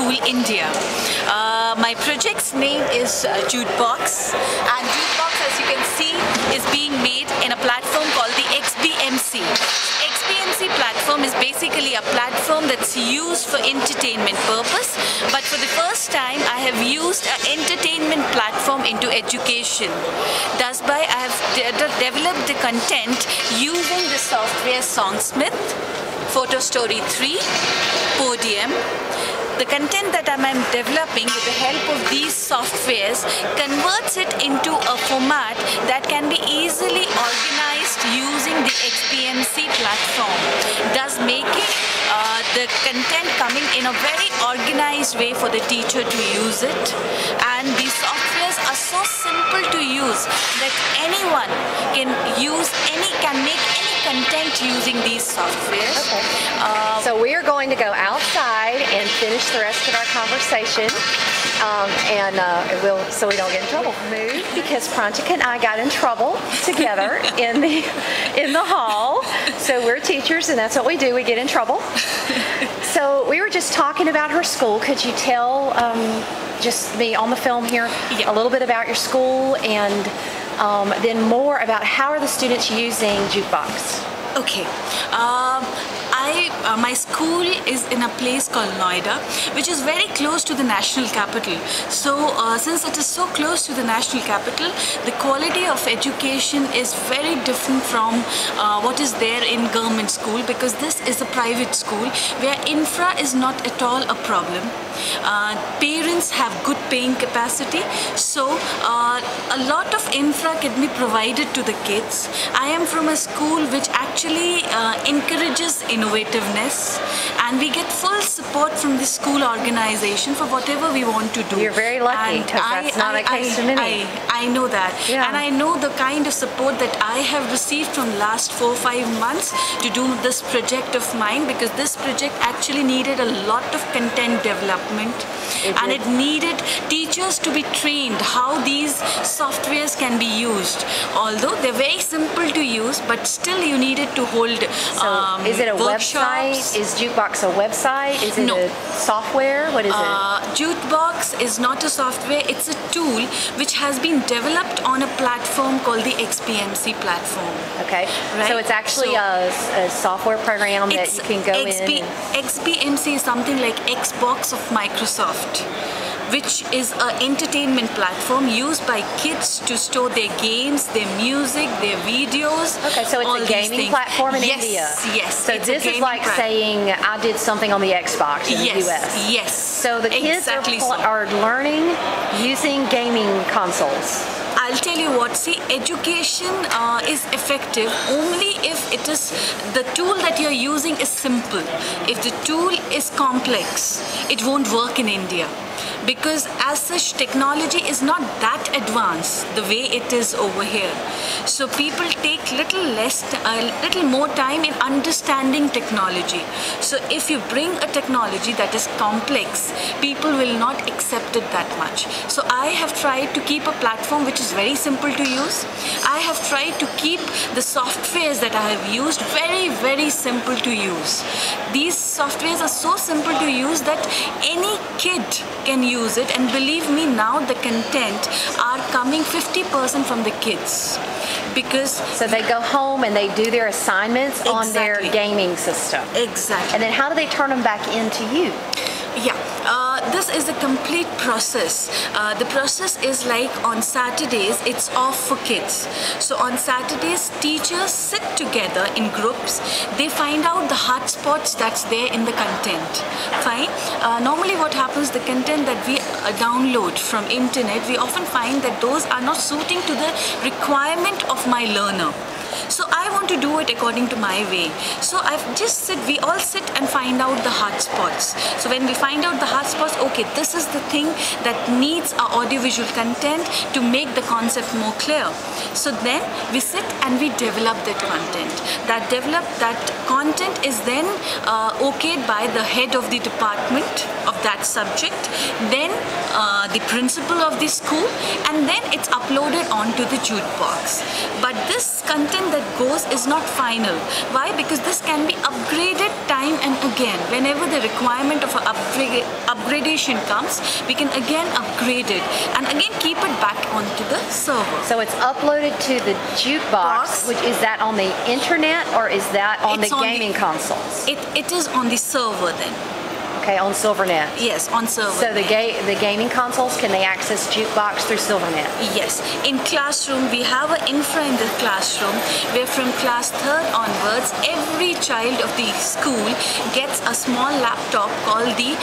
School, India. My project's name is Jukebox, and Jukebox, as you can see, is being made in a platform called the XBMC. XBMC platform is basically a platform that's used for entertainment purpose, but for the first time I have used an entertainment platform into education. Thus by I have developed the content using the software Songsmith, Photo Story 3, Podium. The content that I am developing with the help of these softwares converts it into a format that can be easily organized using the XBMC platform, thus making the content coming in a very organized way for the teacher to use it. And these softwares are so simple to use that anyone can make any content using these softwares. Okay. So we are going to go outside and finish the rest of our conversation, so we don't get in trouble. Move, because Prantika and I got in trouble together in the hall. So we're teachers, and that's what we do. We get in trouble. So we were just talking about her school. Could you tell just me on the film here a little bit about your school, and then more about how are the students using Jukebox? Okay. My school is in a place called Noida, which is very close to the national capital. So since it is so close to the national capital, the quality of education is very different from what is there in government school, because this is a private school where infra is not at all a problem. Parents have good paying capacity, so a lot of infra can be provided to the kids. I am from a school which actually encourages innovativeness, and we get full support from the school organization for whatever we want to do. You're very lucky, because that's not a case of many. I know that, and I know the kind of support that I have received from last 4 or 5 months to do this project of mine, because this project actually needed a lot of content development, and it needed teachers to be trained how these softwares can be used. Although they're very simple to use, but still you needed to hold is it a workshops. website? Is Jukebox a website? Is it a software? What is it? Jukebox is not a software, it's a tool which has been developed on a platform called the XBMC platform. Okay, right? So it's actually a software program that you can go in. XBMC is something like Xbox of Microsoft, which is an entertainment platform used by kids to store their games, their music, their videos. Okay, so it's a gaming platform in India. Yes. So this is like saying I did something on the Xbox in the US. Yes. So the kids are learning using gaming consoles. I'll tell you what, see, education is effective only if it is, the tool that you're using is simple. If the tool is complex, it won't work in India. Because as such, technology is not that advanced the way it is over here. So people take little more time in understanding technology. So if you bring a technology that is complex, people will not accept it that much. So I have tried to keep a platform which is very simple to use. I have tried to keep the softwares that I have used very, very simple to use. These softwares are so simple to use that any kid can use it, and believe me, now the content are coming 50% from the kids, because so they go home and they do their assignments on their gaming system. Exactly. And then how do they turn them back into you? Yeah, this is the complete process. The process is like on Saturdays, it's off for kids. So on Saturdays, teachers sit together in groups. They find out the hotspots that's there in the content. Fine. Normally what happens, the content that we download from internet, we often find that those are not suiting to the requirement of my learner. So I want to do it according to my way. So we all sit and find out the hotspots. So when we find out the hotspots, okay, this is the thing that needs our audiovisual content to make the concept more clear. So then we sit and we develop that content. That content is then okayed by the head of the department of that subject, then the principal of the school, and then it's uploaded onto the Jukebox. But this content that goes jukebox is not final. Why? Because this can be upgraded time and again. Whenever the requirement of an upgradation comes, we can again upgrade it and again keep it back onto the server. So it's uploaded to the jukebox, which is that on the internet or is that on the gaming consoles? It is on the server then. Okay, on Silvernet. Yes, on server. So the gaming consoles, can they access jukebox through Silvernet? Yes. In classroom, we have an infra in the classroom where from class 3rd onwards, every child of the school gets a small laptop called the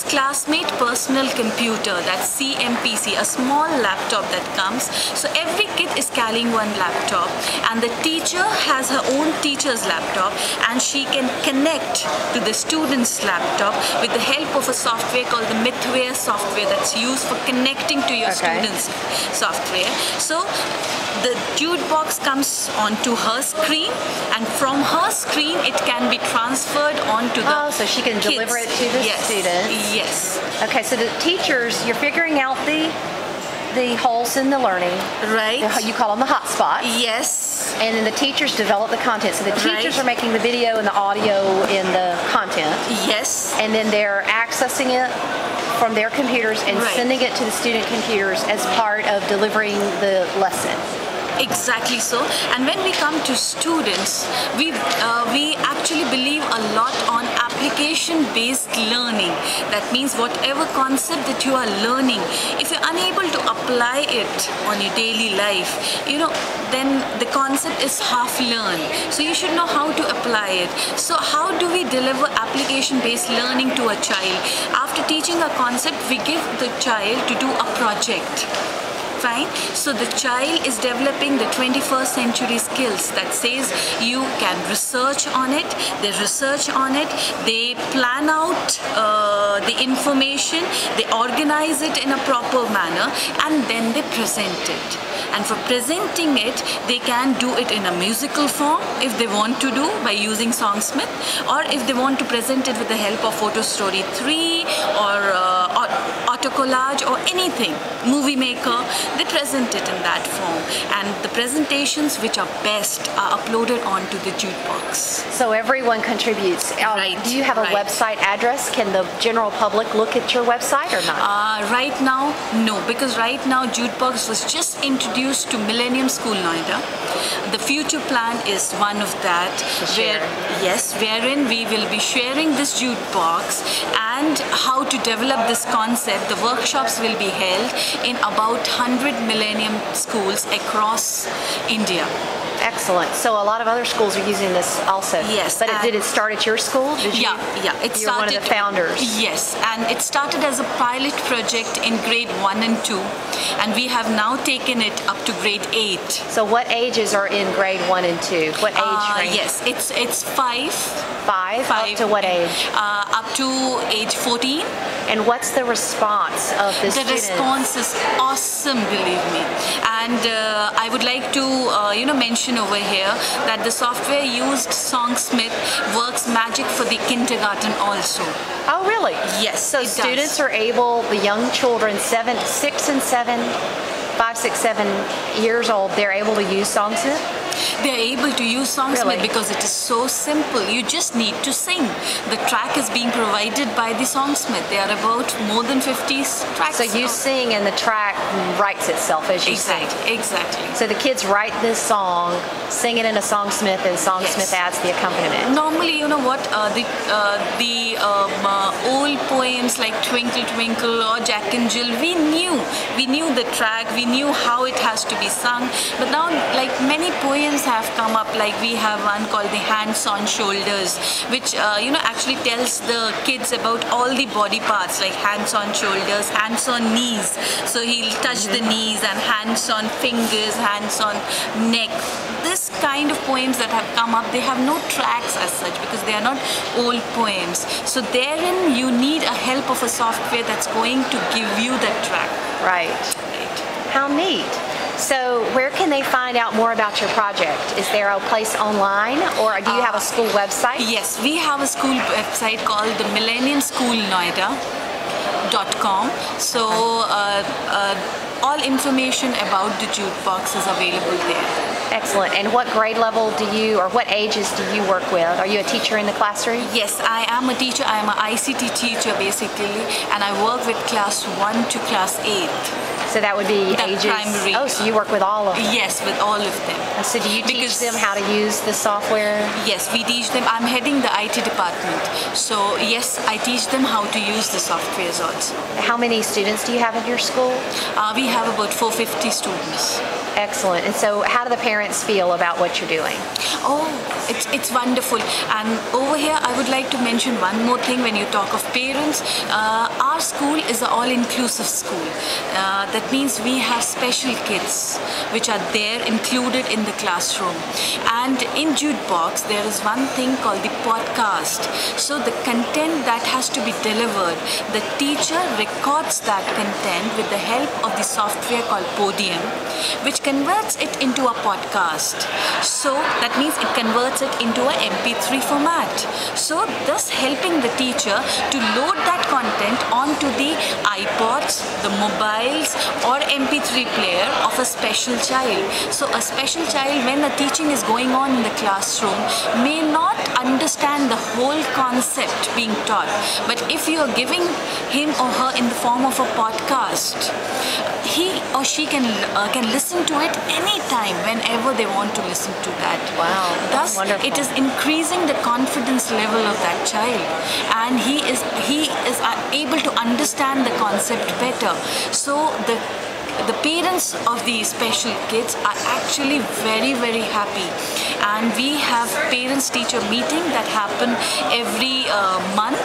Classmate Personal Computer, that's CMPC, a small laptop that comes. So every kid is carrying one laptop and the teacher has her own teacher's laptop and she can connect to the student's laptop with the help of a software called the Mythware software that's used for connecting to your students' software. So the jukebox comes onto her screen and from her screen it can be transferred onto the so she can kids. Deliver it to the students. Yes. Okay, so the teachers, you're figuring out the holes in the learning. Right. You call them the hot spots. Yes. And then the teachers develop the content. So the teachers are making the video and the audio in the content. Yes. And then they're accessing it from their computers and sending it to the student computers as part of delivering the lesson. Exactly so. And when we come to students, we actually believe a lot on application-based learning. That means whatever concept that you are learning, if you're unable to apply it on your daily life, then the concept is half learned. So you should know how to apply it. So how do we deliver application-based learning to a child? After teaching a concept, we give the child to do a project. Fine. So the child is developing the 21st century skills that says you can research on it, they research on it, they plan out the information, they organize it in a proper manner and then they present it. And for presenting it, they can do it in a musical form if they want to do by using Songsmith, or if they want to present it with the help of Photo Story 3 or autocollage or anything, Movie Maker, they present it in that form. And the presentations which are best are uploaded onto the jukebox. So everyone contributes. Do you have a website address? Can the general public look at your website or not? Right now, no, because right now jukebox was just introduced to Millennium School Noida. The future plan is one of that, wherein we will be sharing this jukebox and how to develop this concept. The workshops will be held in about 100 Millennium schools across India. Excellent. So a lot of other schools are using this also. Yes. But did it start at your school? Yeah. You're one of the founders. Yes. And it started as a pilot project in grade 1 and 2. And we have now taken it up to grade 8. So what ages are in grade 1 and 2? What age range? Yes. It's 5. 5? Up to what age? Up to age 14. And what's the response of the students? The response is awesome, believe me. And I would like to mention over here that the software used Songsmith works magic for the kindergarten also. Oh really? Yes. So students are able, the young children, 5, 6, 7 years old, they're able to use Songsmith? They're able to use Songsmith because it is so simple. You just need to sing. The track is being provided by the Songsmith. There are about more than 50 tracks. So you sing and the track writes itself as you sing. Exactly. So the kids write this song, sing it in a Songsmith, and Songsmith adds the accompaniment. Normally, you know what, the old poems like Twinkle Twinkle or Jack and Jill, we knew the track, we knew how it has to be sung. But now, like many poems have come up, like we have one called the Hands on Shoulders, which actually tells the kids about all the body parts, like hands on shoulders, hands on knees. So he'll touch the knees, and hands on fingers, hands on neck. This kind of poems that have come up, they have no tracks as such because they are not old poems. So therein you need a help of a software that's going to give you that track. Right. How neat. So where can they find out more about your project? Is there a place online, or do you have a school website? Yes, we have a school website called the millenniumschoolnoida.com. So all information about the jukebox is available there. Excellent. And what grade level do you, or what ages do you work with? Are you a teacher in the classroom? Yes, I am a teacher. I am an ICT teacher basically, and I work with class 1 to class 8. So that would be The ages. primary. Oh, so you work with all of them. Yes, with all of them. And so do you teach Because- them how to use the software? Yes, we teach them. I'm heading the IT department. So yes, I teach them how to use the softwares also. How many students do you have in your school? We have about 450 students. Excellent. And so how do the parents feel about what you're doing? Oh, it's wonderful. And over here, I would like to mention one more thing when you talk of parents. Our school is an all-inclusive school. That means we have special kids which are there included in the classroom. And in Jukebox, there is one thing called the podcast. So the content that has to be delivered, the teacher records that content with the help of the software called Podium, which converts it into a podcast. So that means it converts it into a MP3 format. So thus helping the teacher to load that content onto the iPods, the mobiles or MP3 player of a special child. So a special child, when the teaching is going on in the classroom, may not understand the whole concept being taught. But if you are giving him or her in the form of a podcast, he or she can listen to it anytime, whenever they want to listen to that. Wow, Thus, wonderful. it is increasing the confidence level of that child, and he is able to understand the concept better. So the parents of these special kids are actually very, very happy. And we have parents-teacher meeting that happen every month,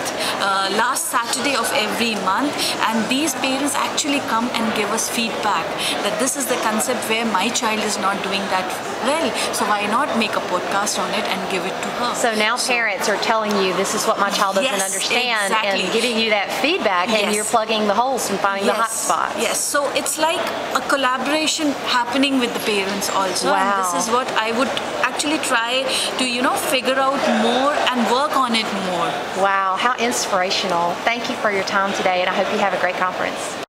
last Saturday of every month, and these parents actually come and give us feedback that this is the concept where my child is not doing that well, so why not make a podcast on it and give it to her. So now parents are telling you this is what my child doesn't Yes, understand, exactly. and giving you that feedback, and Yes. you're plugging the holes and finding the hot Yes, spots. yes. So it's like a collaboration happening with the parents also. Wow. And this is what I would actually try to, figure out more and work on it more. Wow, how inspirational. Thank you for your time today, and I hope you have a great conference.